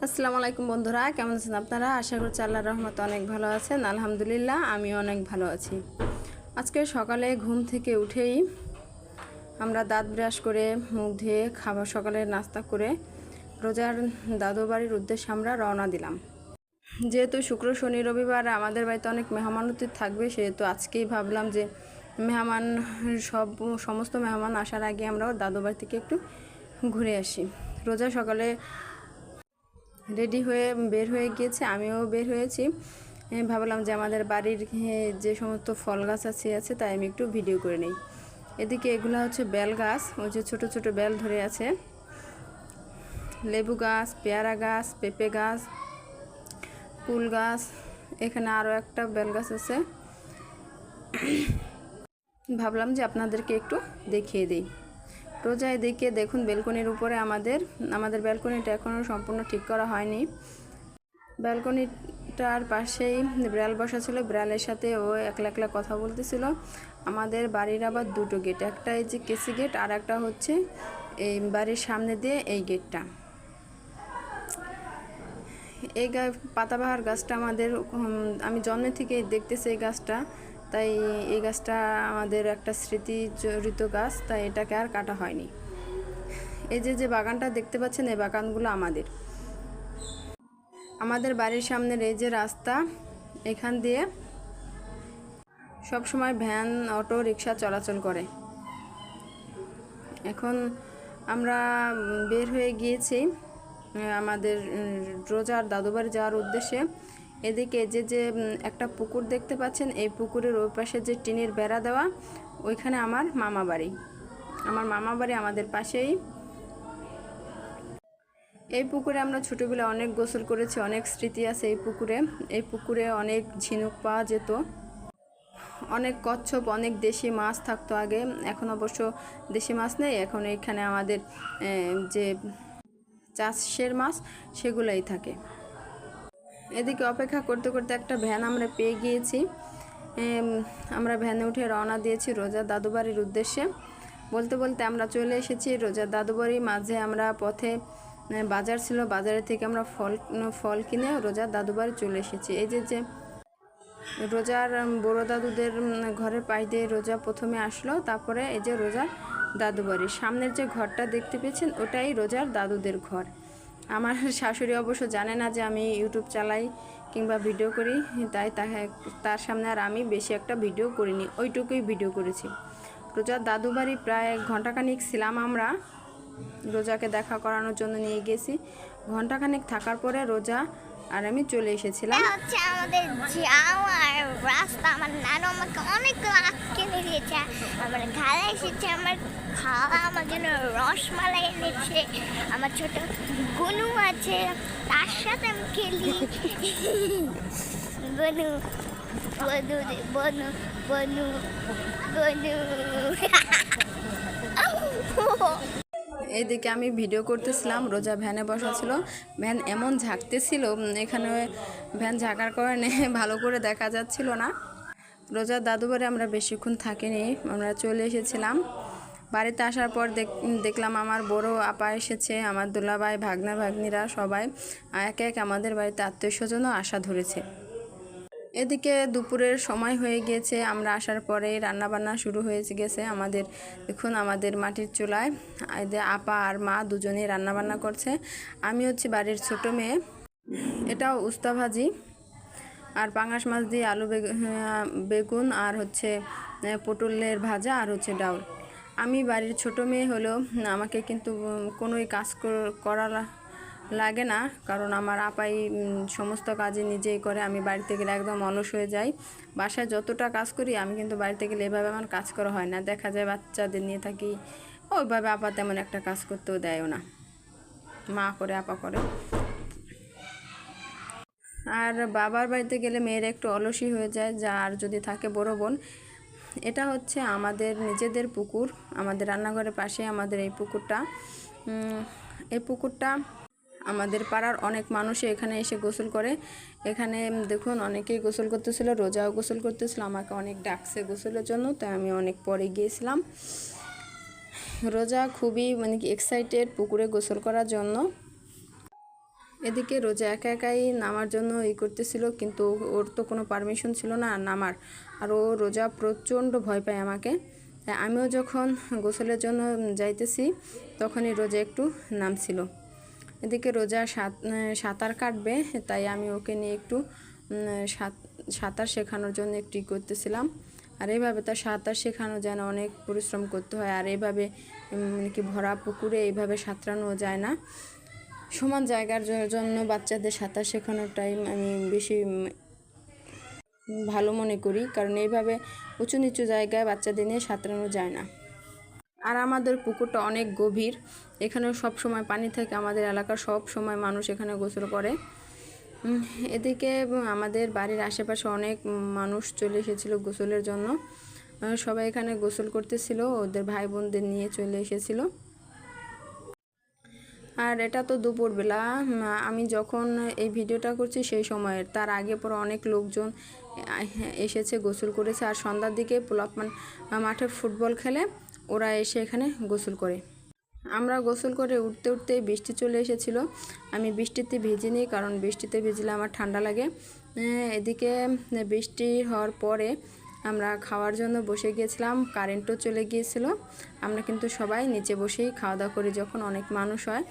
আসসালামু আলাইকুম বন্ধুরা, কেমন আছেন আপনারা? আশা করছি আল্লাহর রহমতে অনেক ভালো আছেন। আলহামদুলিল্লাহ, আমিও অনেক ভালো আছি। আজকে সকালে ঘুম থেকে উঠেই আমরা দাঁত ব্রাশ করে মুখ ধুয়ে সকালের নাস্তা করে রোজার দাদু বাড়ির উদ্দেশ্যে আমরা রওনা দিলাম। যেহেতু শুক্র, শনি, রবিবার আমাদের বাড়িতে অনেক মেহমানতি থাকবে, সেহেতু আজকেই ভাবলাম যে সমস্ত মেহমান আসার আগে আমরা দাদু বাড়ি থেকে একটু ঘুরে আসি। রোজা সকালে রেডি হয়ে বের হয়ে গিয়েছে, আমিও বের হয়েছি। ভাবলাম যে আমাদের বাড়ির যে সমস্ত ফল গাছ আছে তাই আমি একটু ভিডিও করে নিই। এদিকে এগুলো হচ্ছে বেল গাছ, ওই যে ছোট ছোট বেল ধরে আছে। লেবু গাছ, পেয়ারা গাছ, পেঁপে গাছ, কুল গাছ, এখানে আরও একটা বেল গাছ আছে। ভাবলাম যে আপনাদেরকে একটু দেখিয়ে দিই। রোজায় দিকে দেখুন বেলকনির উপরে আমাদের ব্যালকনিটা এখনও সম্পূর্ণ ঠিক করা হয়নি। ব্যালকনিটার পাশেই বিড়াল বসা ছিল, বিড়ালের সাথে ও একলা একলা কথা বলতেছিল। আমাদের বাড়ির আবার দুটো গেট, একটা এই যে কেসি গেট, আর একটা হচ্ছে এই বাড়ির সামনে দিয়ে এই গেটটা। এই পাতাবাহার গাছটা আমি জন্ম থেকে দেখতেছি এই গাছটা, তাই এই গাছটা আমাদের একটা স্মৃতি জড়িত গাছ, তাই এটাকে আর কাটা হয়নি। এই যে বাগানটা দেখতে পাচ্ছেন, এই বাগানগুলো আমাদের বাড়ির সামনের এই যে রাস্তা, এখান দিয়ে সব সময় ভ্যান, অটো, রিক্সা চলাচল করে। এখন আমরা বের হয়ে গিয়েছি আমাদের রোজার দাদুবাড়ি যাওয়ার উদ্দেশ্যে। এদিকে যে একটা পুকুর দেখতে পাচ্ছেন, এই পুকুরের ওই পাশে যে টিনের বেড়া দেওয়া, ওইখানে আমার মামা বাড়ি আমাদের পাশেই। এই পুকুরে আমরা ছোটোবেলায় অনেক গোসল করেছি, অনেক স্মৃতি আছে এই পুকুরে অনেক ঝিনুক পাওয়া যেত, অনেক কচ্ছপ, অনেক দেশি মাছ থাকতো আগে। এখন অবশ্য দেশি মাছ নেই, এখন এখানে আমাদের যে চাষের মাছ সেগুলাই থাকে। এদিকে অপেক্ষা করতে করতে একটা ভ্যান আমরা পেয়ে গিয়েছি। আমরা ভ্যানে উঠে রওনা দিয়েছি রোজার দাদুবাড়ির উদ্দেশ্যে। বলতে বলতে আমরা চলে এসেছি রোজার দাদুবাড়ির মাঝে। আমরা পথে বাজার ছিল, বাজারের থেকে আমরা ফল কিনে রোজার দাদুবাড়ি চলে এসেছি। এই যে রোজার বড় দাদুদের ঘরের পাশ দিয়ে রোজা প্রথমে আসলো, তারপরে এই যে রোজার দাদুবাড়ির সামনের যে ঘরটা দেখতে পেয়েছেন, ওটাই রোজার দাদুদের ঘর। আমার শাশুড়ি অবশ্য জানে না যে আমি ইউটিউব চালাই কিংবা ভিডিও করি, তাই তার সামনে আর আমি বেশি একটা ভিডিও করিনি, ওইটুকুই ভিডিও করেছি। রোজার দাদুবাড়ি প্রায় ঘন্টাখানিক ছিলাম আমরা, রোজাকে দেখা করানোর জন্য নিয়ে গেছি। ঘন্টাখানিক থাকার পরে রোজা আর আমি চলে এসেছিলাম। হচ্ছে আমাদের যাওয়ার রাস্তা। আমার নানু আমাকে অনেক লাভ কিনে দিয়েছে, আমার ঘাড়ে এসেছে, আমার খাওয়া আমার জন্য রসমালাই এনেছে, আমার ছোট গনু আছে, তার সাথে আমি খেলি। বনু বনু বনু বনু বনু। এইদিকে আমি ভিডিও করতেছিলাম, রোজা ভ্যানে বসা ছিল। ভ্যান এমন ঝাঁকতেছিল, এখানে ভ্যান ঝাঁকার কারণে ভালো করে দেখা যাচ্ছিল না। রোজার দাদুবাড়ি আমরা বেশিক্ষণ থাকিনি, আমরা চলে এসেছিলাম। বাড়িতে আসার পর দেখলাম আমার বড় আপা এসেছে, আমার দুলাভাই, ভাগ্না ভাগ্নিরা সবাই একে এক আমাদের বাড়িতে আত্মীয় স্বজনও আসা ধরেছে। এদিকে দুপুরের সময় হয়ে গিয়েছে, আমরা আসার পরে রান্নাবান্না শুরু হয়ে গেছে আমাদের। দেখুন আমাদের মাটির চুলায় আপা আর মা দুজনেই রান্নাবান্না করছে। আমি হচ্ছে বাড়ির ছোট মেয়ে। এটাও উস্তা ভাজি আর পাঙাশ মাছ দিয়ে আলু বেগুন আর হচ্ছে পটলের ভাজা আর হচ্ছে ডাউল। আমি বাড়ির ছোট মেয়ে হলেও আমাকে কিন্তু কোনোই কাজ করা লাগে না, কারণ আমার আপাই সমস্ত কাজে নিজেই করে। আমি বাড়িতে গেলে একদম অলস হয়ে যাই। বাসায় যতটা কাজ করি আমি কিন্তু বাড়িতে গেলে এভাবে আমার কাজ করা হয় না। দেখা যায় বাচ্চাদের নিয়ে থাকি, ওইভাবে আপা তেমন একটা কাজ করতেও দেয়ও না, মা করে, আপা করে। আর বাবার বাড়িতে গেলে মেয়েরা একটু অলসী হয়ে যায়, যার যদি থাকে বড় বোন। এটা হচ্ছে আমাদের নিজেদের পুকুর, আমাদের রান্নাঘরের পাশে আমাদের এই পুকুরটা আমাদের পাড়ার অনেক মানুষই এখানে এসে গোসল করে। এখানে দেখুন অনেকেই গোসল করতেছিল, রোজাও গোসল করতেছিল, আমাকে অনেক ডাকছে গোসলের জন্য, তাই আমি অনেক পরে গিয়েছিলাম। রোজা খুবই কি এক্সাইটেড পুকুরে গোসল করার জন্য। এদিকে রোজা একা একাই নামার জন্য করতেছিল, কিন্তু ওর তো কোনো পারমিশন ছিল না নামার, আর ও রোজা প্রচণ্ড ভয় পায় আমাকে। তাই আমিও যখন গোসলের জন্য যাইতেছি তখনই রোজা একটু নামছিল। এদিকে রোজা সাঁতার কাটবে, তাই আমি ওকে নিয়ে একটু সাঁতার শেখানোর জন্য একটু করতেছিলাম। আর এইভাবে তো সাঁতার শেখানো যায় না, অনেক পরিশ্রম করতে হয়। আর এইভাবে কি ভরা পুকুরে এইভাবে সাঁতরানো যায় না। সমান জায়গার জন্য বাচ্চাদের সাঁতার শেখানোটাই আমি বেশি ভালো মনে করি, কারণ এইভাবে উঁচু নিচু জায়গায় বাচ্চাদের নিয়ে সাঁতরানো যায় না। আর আমাদের পুকুরটা অনেক গভীর, এখানে সব সময় পানি থাকে, আমাদের এলাকার সব সময় মানুষ এখানে গোসল করে। এদিকে আমাদের বাড়ির আশেপাশে অনেক মানুষ চলে এসেছিলো গোসলের জন্য, সবাই এখানে গোসল করতেছিল, ওদের ভাই বোনদের নিয়ে চলে এসেছিল। আর এটা তো দুপুরবেলা, আমি যখন এই ভিডিওটা করছি সেই সময়ের, তার আগে পরে অনেক লোকজন এসেছে, গোসল করেছে। আর সন্ধ্যার দিকে পোলাপান মাঠে ফুটবল খেলে, ওরা এসে এখানে গোসল করে। আমরা গোসল করে উঠতে উঠতে বৃষ্টি চলে এসেছিল। আমি বৃষ্টিতে ভিজিনি, কারণ বৃষ্টিতে ভিজলে আমার ঠান্ডা লাগে। এদিকে বৃষ্টি হওয়ার পরে আমরা খাওয়ার জন্য বসে গিয়েছিলাম, কারেন্টও চলে গিয়েছিল। আমরা কিন্তু সবাই নিচে বসেই খাওয়া দাওয়া করি যখন অনেক মানুষ হয়।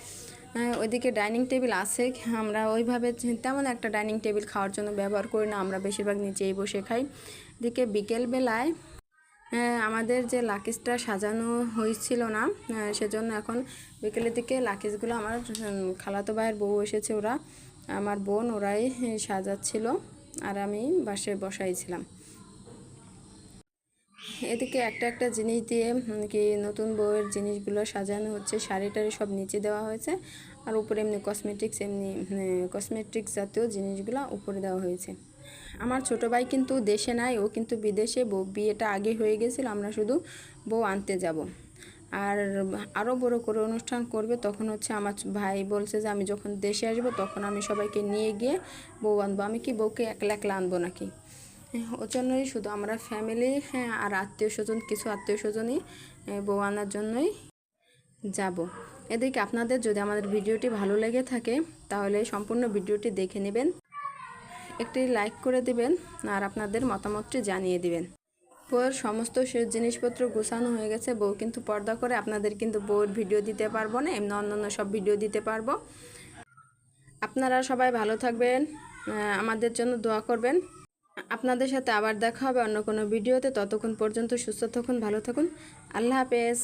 ওইদিকে ডাইনিং টেবিল আছে, আমরা ওইভাবে তেমন একটা ডাইনিং টেবিল খাওয়ার জন্য ব্যবহার করি না, আমরা বেশিরভাগ নিচেই বসে খাই। এদিকে বিকেলবেলায় আমাদের যে লাকিজটা সাজানো হয়েছিল না, সেজন্য এখন বিকেলের দিকে লাকিজগুলো আমার খালাতো ভাইয়ের বউ এসেছে, ওরা আমার বোন, ওরাই সাজাচ্ছিল আর আমি বাসে বসাইছিলাম। এদিকে একটা একটা জিনিস দিয়ে কি নতুন বউয়ের জিনিসগুলো সাজানো হচ্ছে, শাড়ি টাড়ি সব নিচে দেওয়া হয়েছে, আর উপরে এমনি কসমেটিক্স জাতীয় জিনিসগুলো উপরে দেওয়া হয়েছে। আমার ছোট ভাই কিন্তু দেশে নাই, ও কিন্তু বিদেশে, বউ বিয়েটা আগে হয়ে গেছিল, আমরা শুধু বউ আনতে যাব। আর আরও বড় করে অনুষ্ঠান করবে, তখন হচ্ছে আমার ভাই বলছে যে আমি যখন দেশে আসবো তখন আমি সবাইকে নিয়ে গিয়ে বউ আনবো, আমি কি বউকে একলা একলা আনবো নাকি। ওর জন্যই শুধু আমরা ফ্যামিলি আর আত্মীয় স্বজন, কিছু আত্মীয় স্বজনই বউ আনার জন্যই যাব। এদিকে আপনাদের যদি আমাদের ভিডিওটি ভালো লেগে থাকে তাহলে সম্পূর্ণ ভিডিওটি দেখে নেবেন, একটি লাইক করে দিবেন, আর আপনাদের মতামতটি জানিয়ে দিবেন। বউয়ের সমস্ত জিনিসপত্র গোছানো হয়ে গেছে, বউ কিন্তু পর্দা করে, আপনাদের কিন্তু বউয়ের ভিডিও দিতে পারবো না, এমনি অন্যান্য সব ভিডিও দিতে পারবো। আপনারা সবাই ভালো থাকবেন, আমাদের জন্য দোয়া করবেন। আপনাদের সাথে আবার দেখা হবে অন্য কোনো ভিডিওতে, ততক্ষণ পর্যন্ত সুস্থ থাকুন, ভালো থাকুন, আল্লাহ হাফেজ।